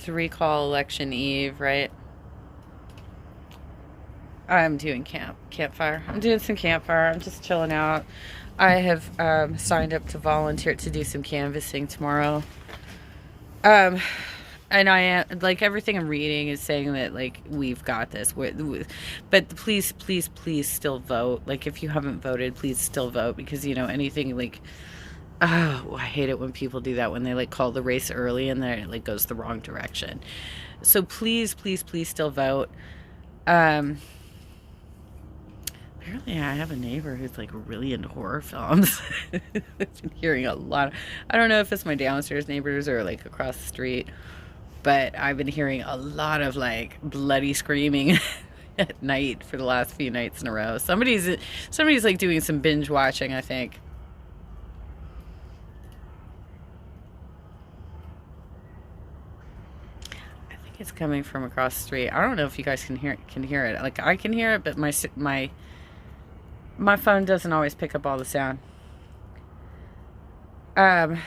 to recall election eve, right? I'm doing campfire. I'm doing some campfire. I'm just chilling out. I have signed up to volunteer to do some canvassing tomorrow. Um, and I am like everything I'm reading is saying that like we've got this. But please, please, please still vote. Like if you haven't voted, please still vote because anything like oh, I hate it when people do that when they like call the race early and then it like goes the wrong direction. So please, please, please still vote. Um, Apparently, I have a neighbor who's like really into horror films. I've been hearing a lot. I don't know if it's my downstairs neighbors or like across the street, but I've been hearing a lot of like bloody screaming at night for the last few nights in a row. Somebody's like doing some binge watching, I think. I think it's coming from across the street. I don't know if you guys can hear it. Like I can hear it, but my phone doesn't always pick up all the sound. Um,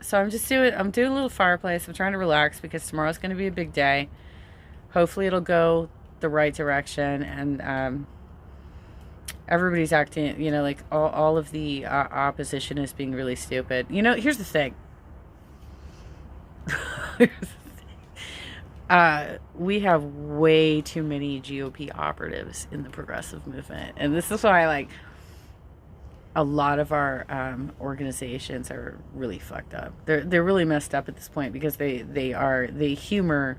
so I'm doing a little fireplace. I'm trying to relax because tomorrow's going to be a big day. Hopefully it'll go the right direction and everybody's acting, like all of the opposition is being really stupid. Here's the thing. We have way too many GOP operatives in the progressive movement. And this is why, like, a lot of our organizations are really fucked up. They're really messed up at this point because they humor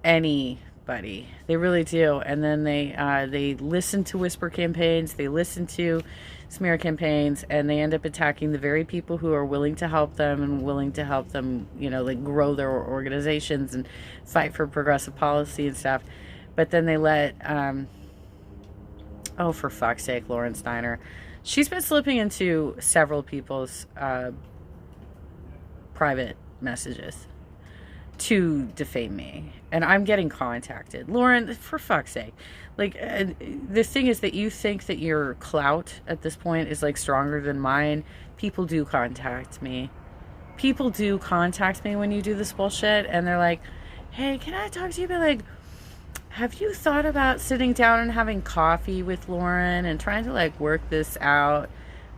anybody. They really do. And then they listen to whisper campaigns. They listen to smear campaigns, and they end up attacking the very people who are willing to help them and willing to help them, like grow their organizations and fight for progressive policy and stuff. But then they let, oh, for fuck's sake, Lauren Steiner. She's been slipping into several people's private messages to defame me, and I'm getting contacted. Lauren, for fuck's sake, like the thing is that you think that your clout at this point is like stronger than mine. People do contact me. People do contact me when you do this bullshit, and they're like, "Hey, can I talk to you?" But like, have you thought about sitting down and having coffee with Lauren and trying to like work this out?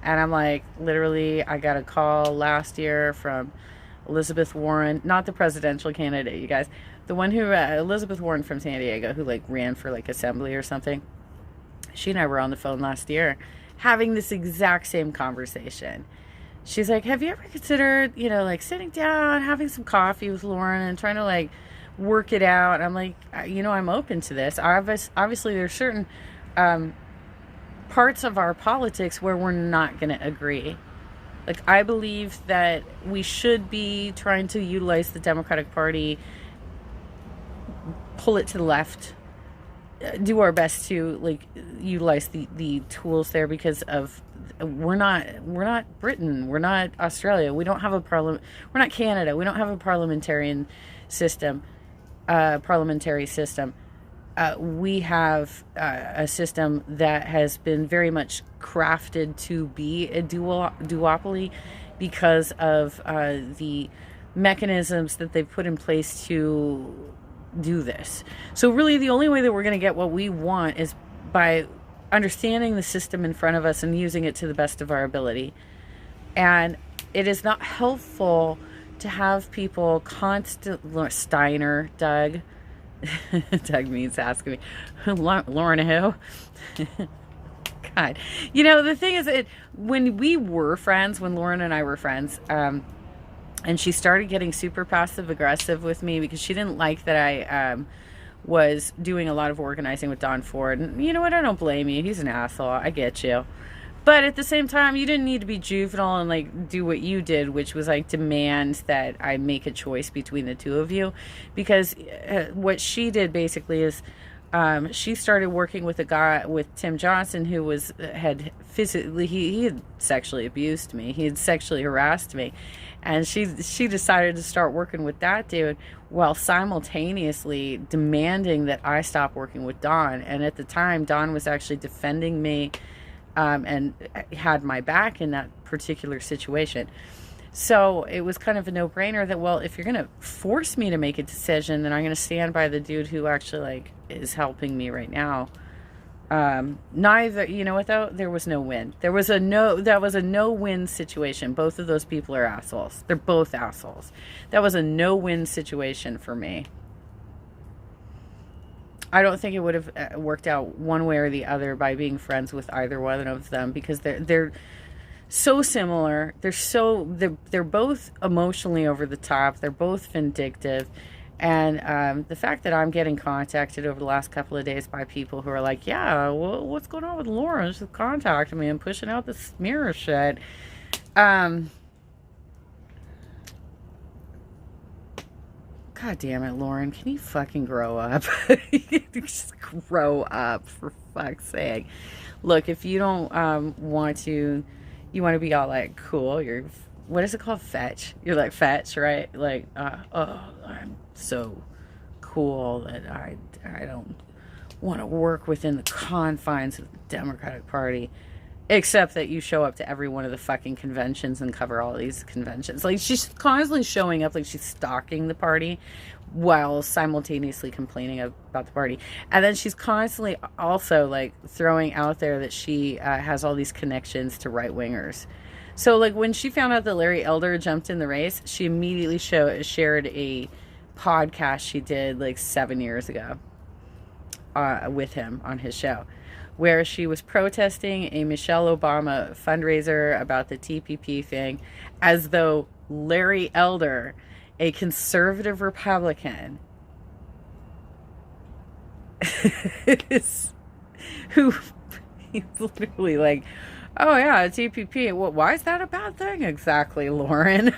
And I'm like, literally, I got a call last year from Elizabeth Warren, not the presidential candidate, you guys, the one who Elizabeth Warren from San Diego, who like ran for like assembly or something. She and I were on the phone last year having this exact same conversation. She's like, have you ever considered, like sitting down, having some coffee with Lauren and trying to like work it out? I'm like, I'm open to this. Obviously there's certain parts of our politics where we're not going to agree. Like, I believe that we should be trying to utilize the Democratic Party, pull it to the left, do our best to like utilize the tools there because of we're not Britain, we're not Australia, we don't have a parliament, we're not Canada, we don't have a parliamentary system. We have a system that has been very much crafted to be a duopoly because of the mechanisms that they've put in place to do this. So really the only way that we're going to get what we want is by understanding the system in front of us and using it to the best of our ability. And it is not helpful to have people Steiner, Doug. Doug means asking me, Lauren who? God. The thing is that when we were friends, when Lauren and I were friends, and she started getting super passive aggressive with me because she didn't like that I was doing a lot of organizing with Don Ford. And you know what? I don't blame you. He's an asshole. I get you. But at the same time, you didn't need to be juvenile and like do what you did, which was like demand that I make a choice between the two of you. Because what she did basically is she started working with a guy, with Tim Johnson, who had physically, he had sexually abused me. He had sexually harassed me. And she decided to start working with that dude while simultaneously demanding that I stop working with Don. And at the time, Don was actually defending me and had my back in that particular situation. So it was kind of a no-brainer that, well, if you're going to force me to make a decision, then I'm going to stand by the dude who actually like is helping me right now. Neither, you know what though? There was no win. That was a no-win situation. Both of those people are assholes. They're both assholes. That was a no-win situation for me. I don't think it would have worked out one way or the other by being friends with either one of them, because they're so similar. They're both emotionally over the top. They're both vindictive. And the fact that I'm getting contacted over the last couple of days by people who are like, yeah, well, what's going on with Lauren? She's contacting me and pushing out the smear shit. God damn it, Lauren. Can you fucking grow up? Just grow up, for fuck's sake. Look, if you don't want to, you want to be all like, cool, you're, what is it called? Fetch. You're like, fetch, right? Like, oh, I'm so cool that I don't want to work within the confines of the Democratic Party, except that you show up to every one of the fucking conventions and cover all these conventions. Like, she's constantly showing up like she's stalking the party while simultaneously complaining about the party. And then she's constantly also like throwing out there that she has all these connections to right-wingers. So like when she found out that Larry Elder jumped in the race, she immediately shared a podcast she did like 7 years ago with him on his show, where she was protesting a Michelle Obama fundraiser about the TPP thing, as though Larry Elder, a conservative Republican, who he's literally like, oh yeah, TPP. Well, why is that a bad thing exactly, Lauren?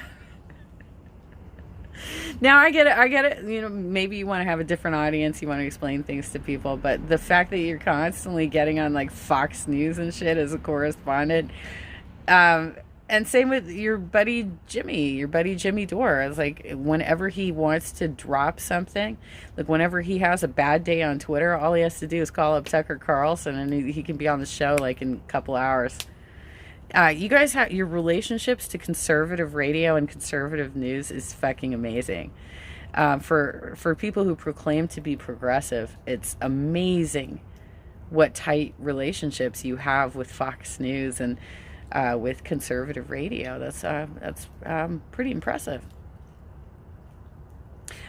Now I get it. You know, maybe you want to have a different audience. You want to explain things to people, but the fact that you're constantly getting on like Fox News and shit as a correspondent, and same with your buddy Jimmy Dore. It's like whenever he wants to drop something, like whenever he has a bad day on Twitter, all he has to do is call up Tucker Carlson and he can be on the show like in a couple hours. You guys have your relationships to conservative radio and conservative news is fucking amazing. For people who proclaim to be progressive, it's amazing what tight relationships you have with Fox News and with conservative radio. That's pretty impressive.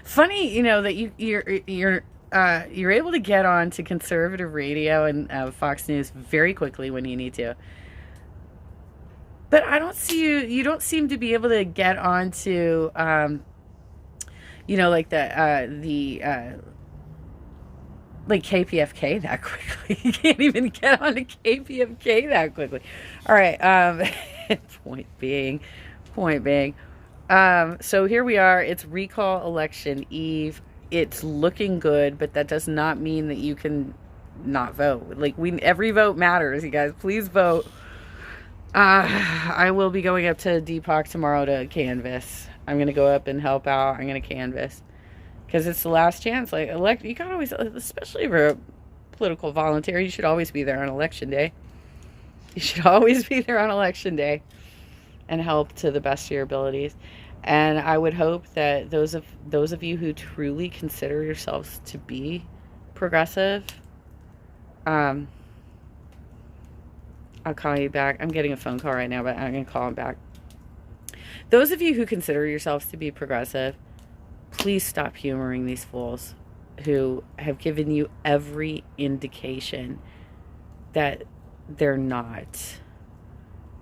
Funny, you know, that you're able to get on to conservative radio and Fox News very quickly when you need to. But I don't see you don't seem to be able to get onto, you know, like like KPFK that quickly. You can't even get onto KPFK that quickly. All right. Point being. So here we are. It's recall election eve. It's looking good, but that does not mean that you can not vote. Like every vote matters, you guys. Please vote. I will be going up to Depok tomorrow to canvass. I'm going to go up and help out. I'm going to canvass. Because it's the last chance. Like, you gotta always, especially if you're a political volunteer, you should always be there on election day. You should always be there on election day and help to the best of your abilities. And I would hope that those of you who truly consider yourselves to be progressive, I'll call you back. I'm getting a phone call right now, but I'm going to call him back. Those of you who consider yourselves to be progressive, please stop humoring these fools who have given you every indication that they're not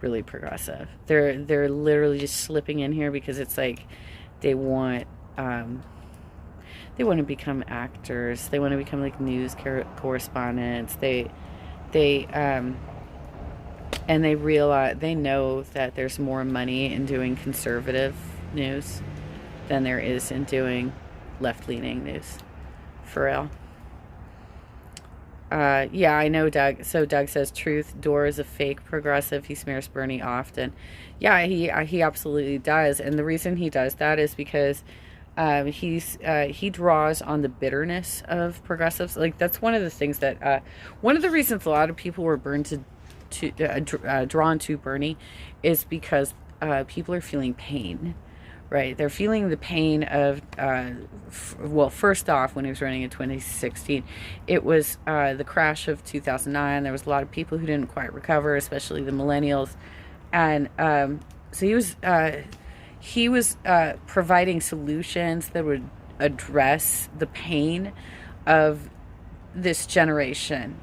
really progressive. They're literally just slipping in here because it's like they want to become actors. They want to become like news correspondents. And they realize, they know that there's more money in doing conservative news than there is in doing left-leaning news. For real. Yeah, I know, Doug. So Doug says, truth, Dore is a fake progressive. He smears Bernie often. Yeah, he absolutely does. And the reason he does that is because he draws on the bitterness of progressives. Like, that's one of the things that, one of the reasons a lot of people were drawn to Bernie is because people are feeling pain, right? They're feeling the pain of, well, first off, when he was running in 2016, it was the crash of 2009. There was a lot of people who didn't quite recover, especially the millennials. And so he was providing solutions that would address the pain of this generation.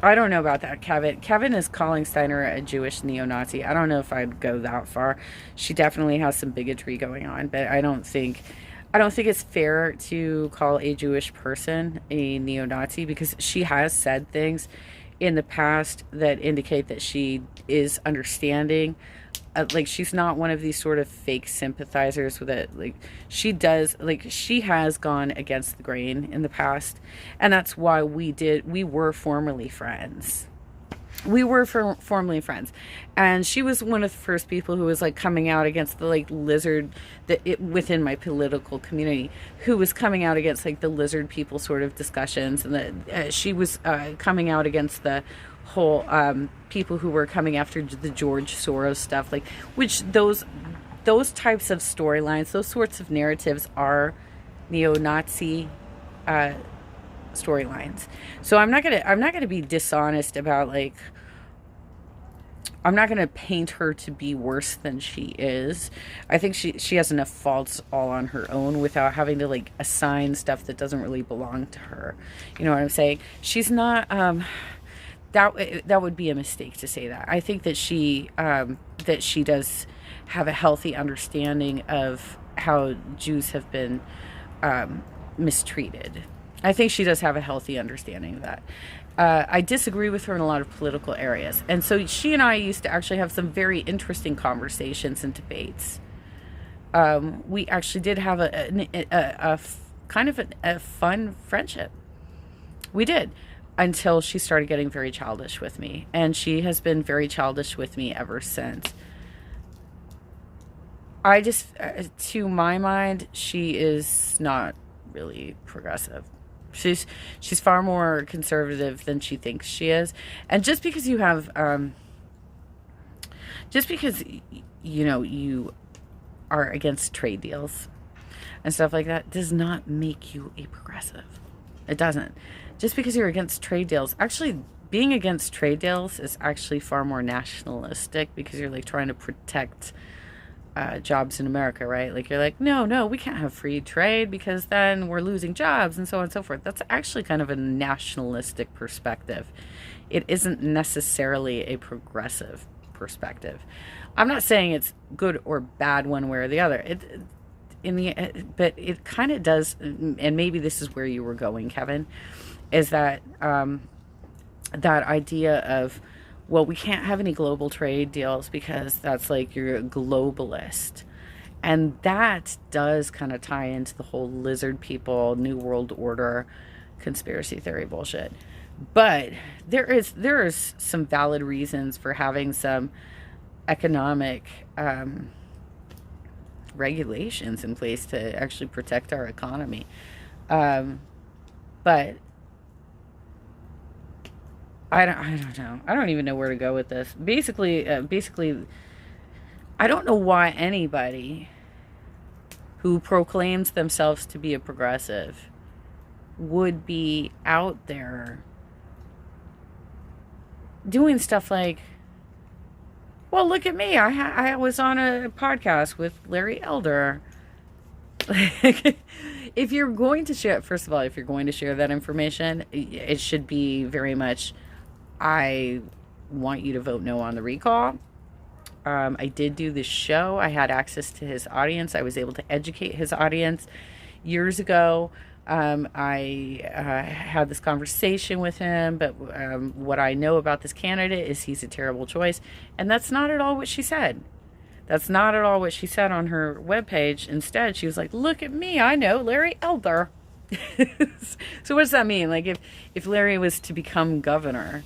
I don't know about that, Kevin. Kevin is calling Steiner a Jewish neo-Nazi. I don't know if I'd go that far. She definitely has some bigotry going on, but I don't think it's fair to call a Jewish person a neo-Nazi, because she has said things in the past that indicate that she is understanding. Like, she's not one of these sort of fake sympathizers with it. Like, she has gone against the grain in the past, and that's why we were formerly friends. We were formerly friends, and she was one of the first people who was like coming out against the like lizard within my political community, who was coming out against like the lizard people sort of discussions, and that she was coming out against the whole people who were coming after the George Soros stuff, like, which those types of storylines, those sorts of narratives are neo-Nazi storylines. So I'm not gonna be dishonest about, like, I'm not gonna paint her to be worse than she is. I think she has enough faults all on her own without having to like assign stuff that doesn't really belong to her. You know what I'm saying? She's not that would be a mistake to say that. I think that she does have a healthy understanding of how Jews have been mistreated. I think she does have a healthy understanding of that. I disagree with her in a lot of political areas. And so she and I used to actually have some very interesting conversations and debates. We actually did have a kind of a fun friendship. We did, until she started getting very childish with me. And she has been very childish with me ever since. I just, to my mind, she is not really progressive. She's far more conservative than she thinks she is. And just because you have, just because, you know, you are against trade deals and stuff like that, does not make you a progressive. It doesn't. Just because you're against trade deals, actually being against trade deals is actually far more nationalistic, because you're like trying to protect jobs in America, right? Like, you're like, no, we can't have free trade because then we're losing jobs and so on and so forth. That's actually kind of a nationalistic perspective. It isn't necessarily a progressive perspective. I'm not saying it's good or bad one way or the other. But it kind of does, and maybe this is where you were going, Kevin, is that that idea of, well, we can't have any global trade deals because that's like, you're a globalist. And that does kind of tie into the whole lizard people, New World Order, conspiracy theory bullshit. But there is some valid reasons for having some economic regulations in place to actually protect our economy. But I don't know. I don't even know where to go with this. Basically, I don't know why anybody who proclaims themselves to be a progressive would be out there doing stuff like, well, look at me. I was on a podcast with Larry Elder. If you're going to share, first of all, if you're going to share that information, it should be very much, I want you to vote no on the recall. I did do this show. I had access to his audience. I was able to educate his audience years ago. I had this conversation with him, but what I know about this candidate is he's a terrible choice. And that's not at all what she said. That's not at all what she said on her webpage. Instead, she was like, look at me, I know Larry Elder. So what does that mean? Like, if Larry was to become governor,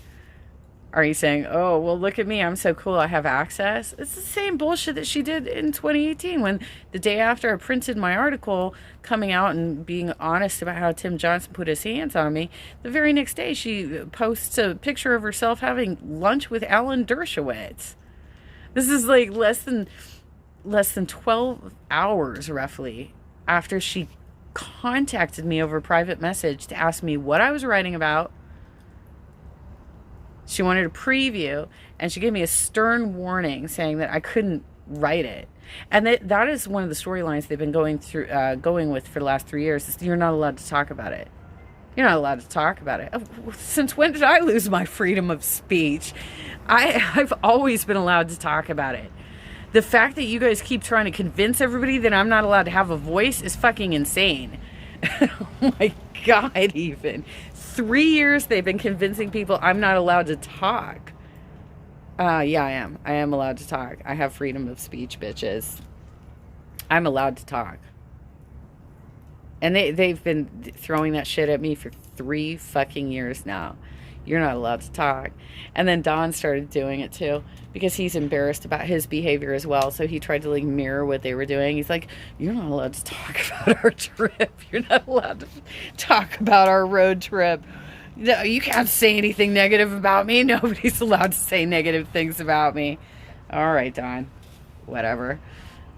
are you saying, oh, well, look at me, I'm so cool, I have access? It's the same bullshit that she did in 2018, when the day after I printed my article coming out and being honest about how Tim Johnson put his hands on me, the very next day she posts a picture of herself having lunch with Alan Dershowitz. This is like less than 12 hours roughly after she contacted me over a private message to ask me what I was writing about. She wanted a preview, and she gave me a stern warning saying that I couldn't write it. And that is one of the storylines they've been going with for the last 3 years. Is you're not allowed to talk about it. You're not allowed to talk about it. Since when did I lose my freedom of speech? I've always been allowed to talk about it. The fact that you guys keep trying to convince everybody that I'm not allowed to have a voice is fucking insane. Oh my God, even. 3 years they've been convincing people I'm not allowed to talk. Yeah, I am. I am allowed to talk. I have freedom of speech, bitches. I'm allowed to talk. And they've been throwing that shit at me for 3 fucking years now. You're not allowed to talk. And then Don started doing it too, because he's embarrassed about his behavior as well. So he tried to like mirror what they were doing. He's like, you're not allowed to talk about our trip. You're not allowed to talk about our road trip. No, you can't say anything negative about me. Nobody's allowed to say negative things about me. All right, Don. Whatever.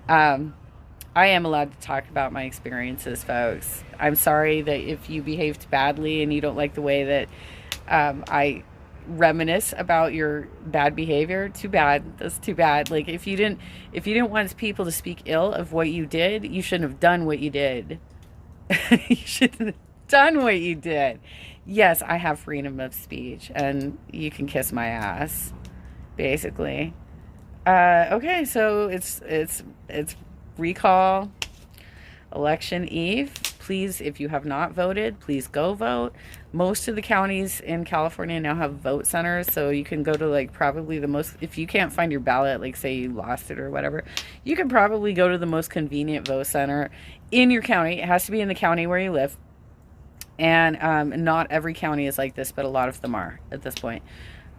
I am allowed to talk about my experiences, folks. I'm sorry that if you behaved badly and you don't like the way that I reminisce about your bad behavior, too bad. That's too bad. Like if you didn't want people to speak ill of what you did, you shouldn't have done what you did. You shouldn't have done what you did. Yes, I have freedom of speech, and you can kiss my ass, basically. Okay, so it's recall election eve. Please, if you have not voted, please go vote. Most of the counties in California now have vote centers, so you can go to like probably the most, if you can't find your ballot, like say you lost it or whatever, you can probably go to the most convenient vote center in your county. It has to be in the county where you live. And not every county is like this, but a lot of them are at this point.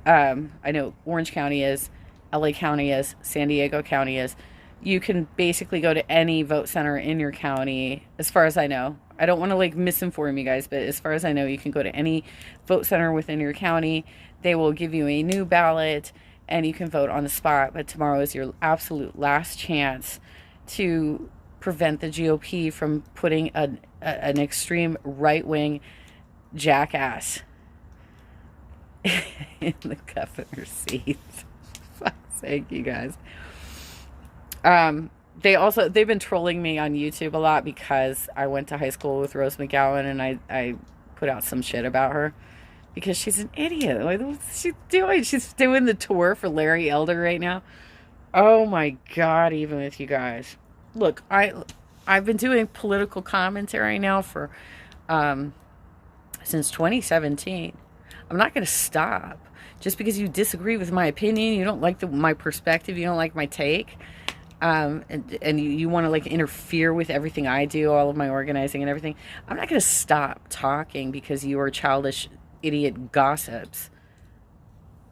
I know Orange County is, LA County is, San Diego County is. You can basically go to any vote center in your county, as far as I know. I don't want to like misinform you guys, but as far as I know, you can go to any vote center within your county. They will give you a new ballot and you can vote on the spot. But tomorrow is your absolute last chance to prevent the GOP from putting an extreme right-wing jackass in the governor's seat. Fuck's sake, you guys. They've been trolling me on YouTube a lot because I went to high school with Rose McGowan, and I put out some shit about her because she's an idiot. Like, what's she doing? She's doing the tour for Larry Elder right now. Oh my God, even with you guys. Look, I've been doing political commentary now for since 2017. I'm not going to stop. Just because you disagree with my opinion, you don't like my perspective, you don't like my take, and you want to like interfere with everything I do, all of my organizing and everything, I'm not going to stop talking because you are childish, idiot gossips.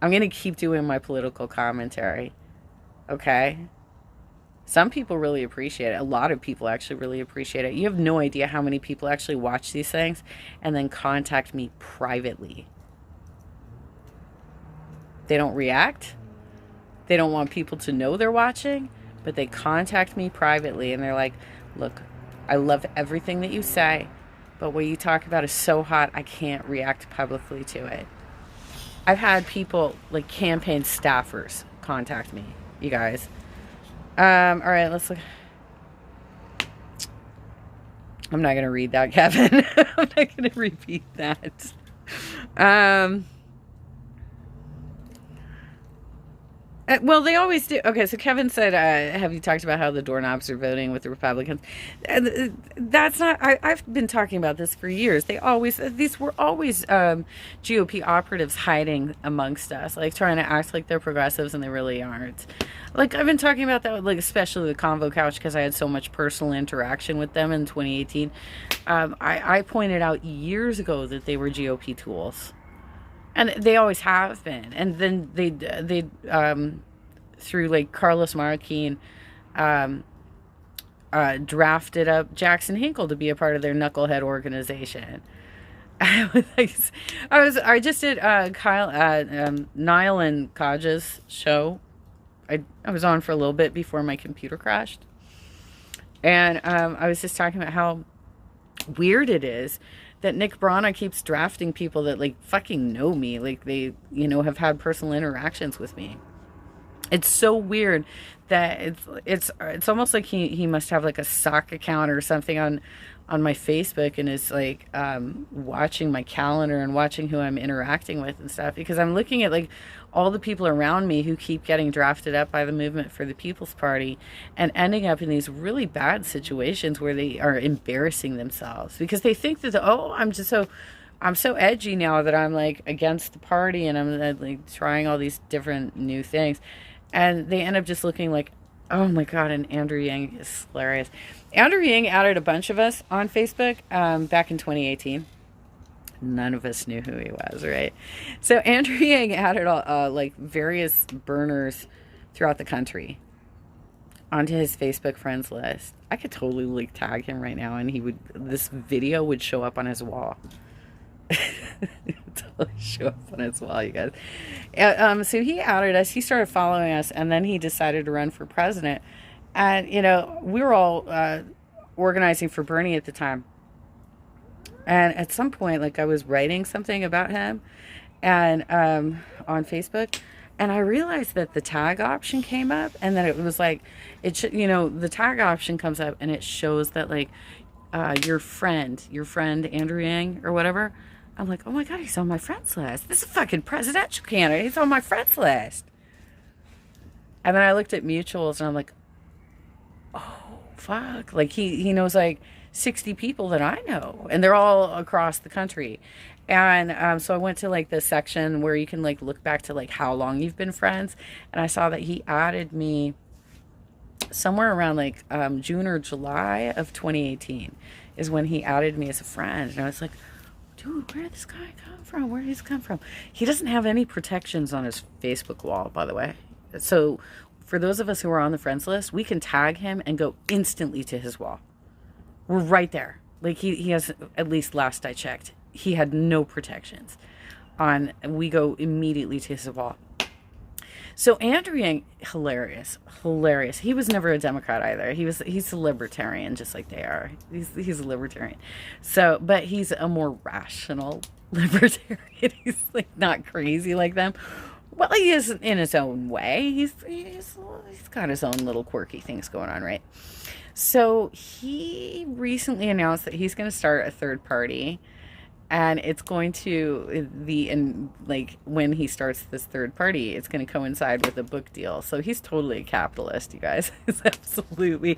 I'm going to keep doing my political commentary. Okay? Some people really appreciate it. A lot of people actually really appreciate it. You have no idea how many people actually watch these things and then contact me privately. They don't react. They don't want people to know they're watching, but they contact me privately and they're like, look, I love everything that you say, but what you talk about is so hot, I can't react publicly to it. I've had people, like campaign staffers, contact me, you guys. All right, let's look. I'm not going to read that, Kevin. I'm not going to repeat that. Well, they always do. Okay, so Kevin said, have you talked about how the doorknobs are voting with the Republicans? That's not, I've been talking about this for years. These were always GOP operatives hiding amongst us, like trying to act like they're progressives and they really aren't. Like, I've been talking about that, like, especially the Convo Couch, because I had so much personal interaction with them in 2018. I pointed out years ago that they were GOP tools. And they always have been. And then they through like Carlos Marroquin, drafted up Jackson Hinkle to be a part of their knucklehead organization. I just did Niall and Kaja's show I was on for a little bit before my computer crashed. And I was just talking about how weird it is that Nick Brana keeps drafting people that like fucking know me, like they, have had personal interactions with me. It's so weird that it's almost like he must have like a sock account or something on my Facebook, and is like watching my calendar and watching who I'm interacting with and stuff, because I'm looking at like all the people around me who keep getting drafted up by the Movement for the People's Party and ending up in these really bad situations where they are embarrassing themselves because they think that I'm so edgy now that I'm like against the party and I'm like trying all these different new things, and they end up just looking like, oh my God. And Andrew Yang is hilarious. Andrew Yang added a bunch of us on Facebook back in 2018. None of us knew who he was, right? So Andrew Yang added like various burners throughout the country onto his Facebook friends list. I could totally like tag him right now, and this video would show up on his wall. Totally show up on his wall, you guys. So he added us. He started following us, and then he decided to run for president. And we were all organizing for Bernie at the time. And at some point, like I was writing something about him, and on Facebook, and I realized that the tag option came up, and then it was like the tag option comes up, and it shows that like your friend Andrew Yang or whatever. I'm like, oh my God, he's on my friends list. This is a fucking presidential candidate. He's on my friends list. And then I looked at mutuals, and I'm like, oh fuck, like he knows like 60 people that I know, and they're all across the country. And so I went to like the section where you can like look back to like how long you've been friends, and I saw that he added me somewhere around like June or July of 2018 is when he added me as a friend. And I was like, dude, where did this guy come from? Where did he come from? He doesn't have any protections on his Facebook wall, by the way. So for those of us who are on the friends list, we can tag him and go instantly to his wall. We're right there. Like he has, at least last I checked, he had no protections on. We go immediately to his wall. So Andrew Yang, hilarious. He was never a Democrat either. He's a libertarian, just like they are. He's a libertarian. So, but he's a more rational libertarian. He's like not crazy like them. Well, he is in his own way. He's got his own little quirky things going on, right? So he recently announced that he's going to start a third party, and it's going to when he starts this third party, it's going to coincide with a book deal. So he's totally a capitalist, you guys. He's absolutely.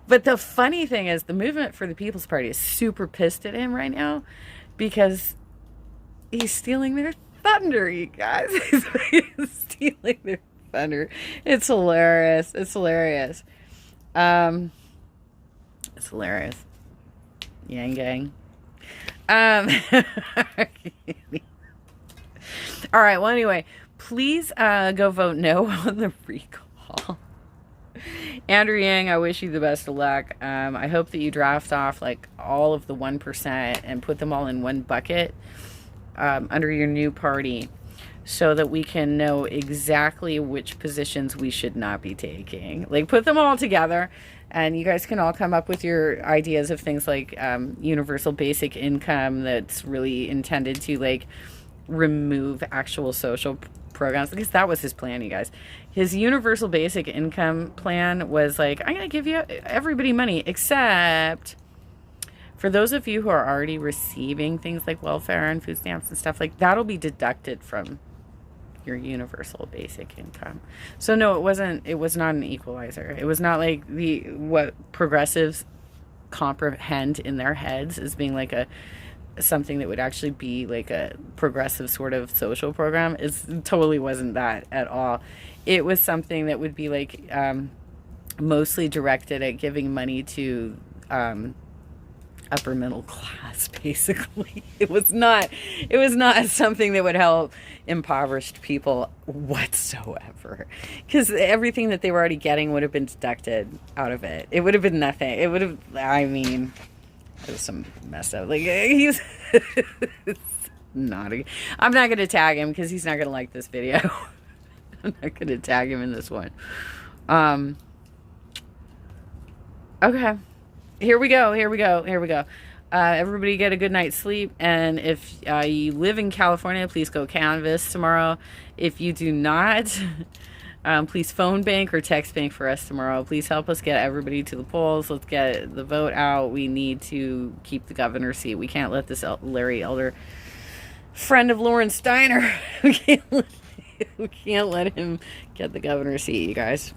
But the funny thing is, the Movement for the People's Party is super pissed at him right now because he's stealing their thunder, you guys. He's stealing their thunder. It's hilarious. It's hilarious. Yang gang. All right. Well, anyway, please go vote no on the recall. Andrew Yang, I wish you the best of luck. I hope that you draft off like all of the 1% and put them all in one bucket under your new party, so that we can know exactly which positions we should not be taking. Like, put them all together, and you guys can all come up with your ideas of things like universal basic income that's really intended to like remove actual social programs, because that was his plan, you guys. His universal basic income plan was like, I'm going to give you everybody money except for those of you who are already receiving things like welfare and food stamps and stuff, like that'll be deducted from your universal basic income. So no, it was not an equalizer. It was not like what progressives comprehend in their heads as being like something that would actually be like a progressive sort of social program. It totally wasn't that at all. It was something that would be like mostly directed at giving money to upper middle class, basically. It was not something that would help impoverished people whatsoever, because everything that they were already getting would have been deducted out of it. It would have been nothing. It would have, I mean, it was some messed up, like he's I'm not going to tag him because he's not going to like this video. I'm not going to tag him in this one. Okay. Here we go. Everybody get a good night's sleep. And if you live in California, please go canvass tomorrow. If you do not, please phone bank or text bank for us tomorrow. Please help us get everybody to the polls. Let's get the vote out. We need to keep the governor's seat. We can't let this Larry Elder, friend of Lauren Steiner, we can't let him get the governor's seat, you guys.